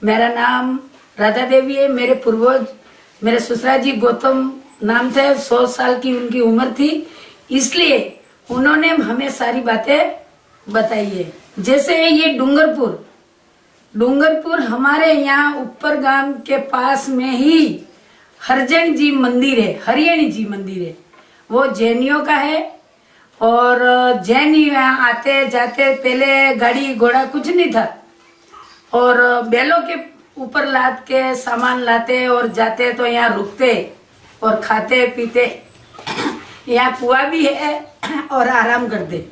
मेरा नाम राधा देवी है। मेरे पूर्वज मेरे ससुराल जी गौतम नाम थे। 100 साल की उनकी उम्र थी, इसलिए उन्होंने हमें सारी बातें बताई है। जैसे ये डूंगरपुर हमारे यहाँ ऊपर गांव के पास में ही हरिजन जी मंदिर है, हरियाणी जी मंदिर है। वो जैनियों का है और जैन यहाँ आते जाते, पहले गाड़ी घोड़ा कुछ नहीं था और बैलों के ऊपर लाद के सामान लाते और जाते, तो यहाँ रुकते और खाते पीते। यहाँ कुआ भी है और आराम करते।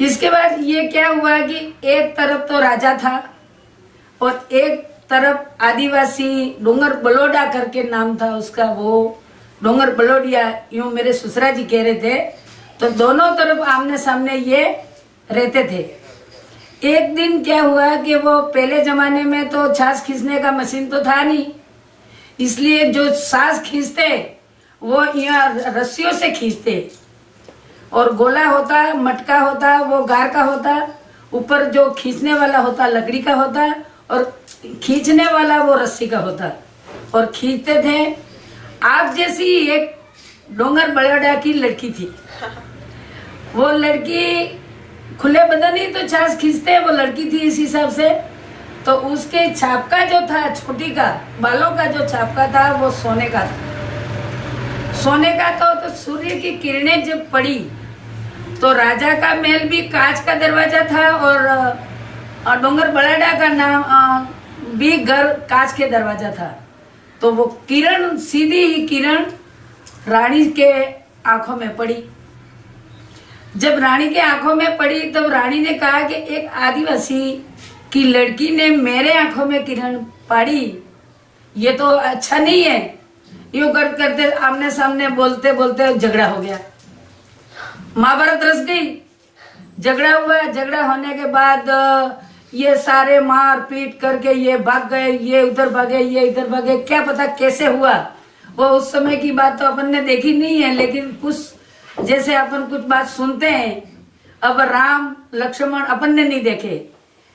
इसके बाद ये क्या हुआ कि एक तरफ तो राजा था और एक तरफ आदिवासी डोंगर बलोडा करके नाम था उसका, वो डोंगर बलोडिया यूं मेरे ससुरा जी कह रहे थे। तो दोनों तरफ आमने सामने ये रहते थे। एक दिन क्या हुआ कि वो पहले जमाने में तो छाछ खींचने का मशीन तो था नहीं, इसलिए जो छाछ खींचते वो यहाँ रस्सियों से खींचते और गोला होता, मटका होता, वो गार का होता, ऊपर जो खींचने वाला होता लकड़ी का होता और खींचने वाला वो रस्सी का होता और खींचते थे। आप जैसी एक डोंगर बड़ोड़ा की लड़की थी। वो लड़की खुले बदन ही तो छाछ खींचते, वो लड़की थी इस हिसाब से। तो उसके छापका जो था, छोटी का बालों का जो छापका था वो सोने का था। सोने का तो सूर्य की किरणें जब पड़ी तो राजा का महल भी कांच का दरवाजा था और डोंगर बड़ाडा का नाम भी घर कांच के दरवाजा था। तो वो किरण, सीधी ही किरण रानी के आंखों में पड़ी। जब रानी के आंखों में पड़ी तब रानी ने कहा कि एक आदिवासी की लड़की ने मेरे आंखों में किरण पाड़ी, ये तो अच्छा नहीं है। यूं करते आमने सामने बोलते बोलते झगड़ा हो गया। महाभारत रच गई, झगड़ा हुआ। झगड़ा होने के बाद ये सारे मार पीट करके ये भाग गए, ये उधर भागे, ये इधर भागे। क्या पता कैसे हुआ, वो उस समय की बात तो अपन ने देखी नहीं है, लेकिन कुछ जैसे अपन कुछ बात सुनते हैं। अब राम लक्ष्मण अपन ने नहीं देखे,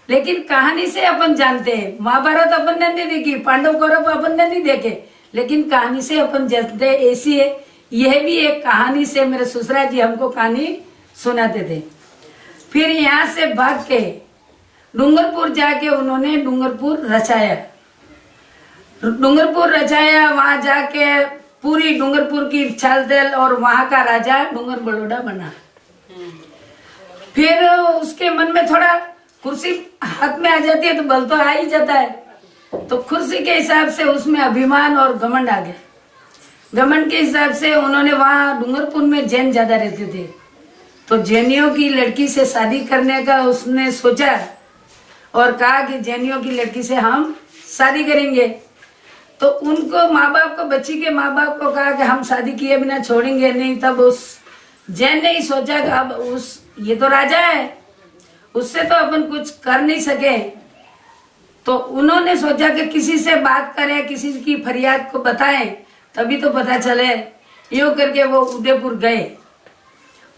लेकिन कहानी से अपन जानते हैं। महाभारत अपन ने नहीं देखी, पांडव कौरव अपन ने नहीं देखे, लेकिन कहानी से अपन जानते। ऐसी है, यह भी एक कहानी से मेरे ससुरा जी हमको कहानी सुनाते थे। फिर यहाँ से भाग के डूंगरपुर जाके उन्होंने डूंगरपुर रचाया। वहां जाके पूरी डूंगरपुर की चालदेल और वहां का राजा डूंगर बड़ोड़ा बना। फिर उसके मन में थोड़ा कुर्सी हाथ में आ जाती है तो बल तो आ ही जाता है, तो कुर्सी के हिसाब से उसमें अभिमान और घमंड आ गया। घमंड के हिसाब से उन्होंने वहां डूंगरपुर में जैन ज्यादा रहते थे, तो जैनियों की लड़की से शादी करने का उसने सोचा और कहा कि जैनियों की लड़की से हम शादी करेंगे। तो उनको माँ बाप को, बच्ची के माँ बाप को कहा कि हम शादी किए बिना छोड़ेंगे नहीं। तब उस जैन ने ही सोचा कि अब ये तो राजा है, उससे तो अपन कुछ कर नहीं सके। तो उन्होंने सोचा कि किसी से बात करें, किसी की फरियाद को बताएं, तभी तो पता चले। यूं करके वो उदयपुर गए।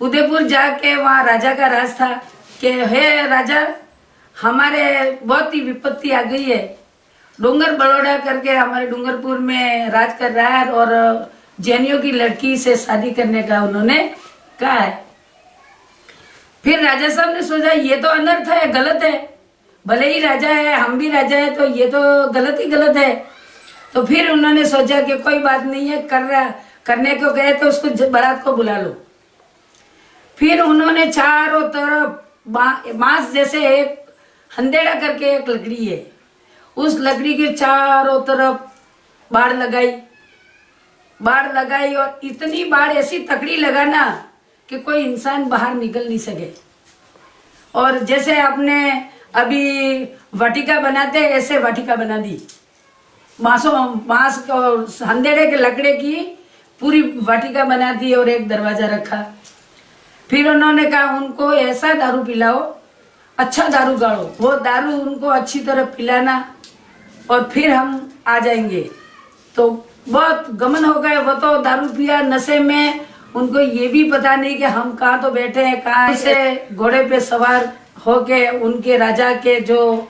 उदयपुर जाके वहाँ राजा का राज था कि हे राजा, हमारे बहुत ही विपत्ति आ गई है। डूंगर बड़ोड़ा करके हमारे डूंगरपुर में राज कर रहा है और जैनियों की लड़की से शादी करने का उन्होंने कहा है। फिर राजा साहब ने सोचा ये तो अनर्थ है, गलत है। भले ही राजा है, हम भी राजा है, तो ये तो गलत ही गलत है। तो फिर उन्होंने सोचा कि कोई बात नहीं है, करने को गए तो उसको बारात को बुला लो। फिर उन्होंने चारों तरफ बांस जैसे एक हंदेड़ा करके एक लकड़ी है, उस लकड़ी के चारों तरफ बाड़ लगाई और इतनी बाड़ ऐसी तकड़ी लगाना कि कोई इंसान बाहर निकल नहीं सके। और जैसे आपने अभी वाटिका बनाते ऐसे वाटिका बना दी। बांस और हंदेड़े के लकड़े की पूरी वाटिका बना दी और एक दरवाजा रखा। फिर उन्होंने कहा उनको ऐसा दारू पिलाओ, अच्छा दारू गाड़ो, वो दारू उनको अच्छी तरह पिलाना और फिर हम आ जाएंगे। तो बहुत गमन हो गए, वो तो दारू पिया नशे में, उनको ये भी पता नहीं कि हम कहाँ तो बैठे हैं, कहाँ से घोड़े पे सवार होके उनके राजा के जो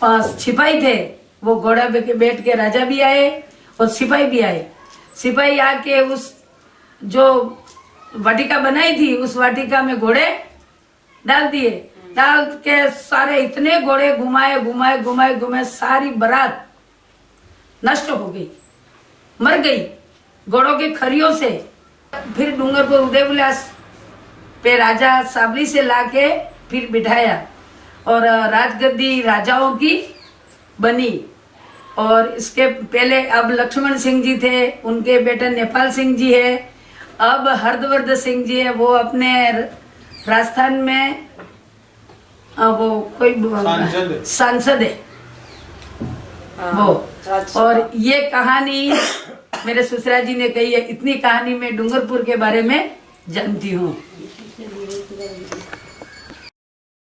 पास सिपाही थे, वो घोड़ा पे बैठ के राजा भी आए और सिपाही भी आए। सिपाही आके उस जो वाटिका बनाई थी उस वाटिका में घोड़े डाल दिए। डाल के सारे इतने घोड़े घुमाए घुमाए घुमाए घुमाए सारी बारात नष्ट हो गई, मर गई घोड़ों के खरियों से। फिर डूंगरपुर उदयविलास पे राजा साबली से लाके फिर बिठाया और राजगद्दी राजाओं की बनी। और इसके पहले अब लक्ष्मण सिंह जी थे, उनके बेटे नेपाल सिंह जी है, अब हर्षवर्धन सिंह जी है, वो अपने राजस्थान में वो कोई सांसद है वो। और ये कहानी मेरे ससुरा जी ने कही है। इतनी कहानी मैं डूंगरपुर के बारे में जानती हूँ।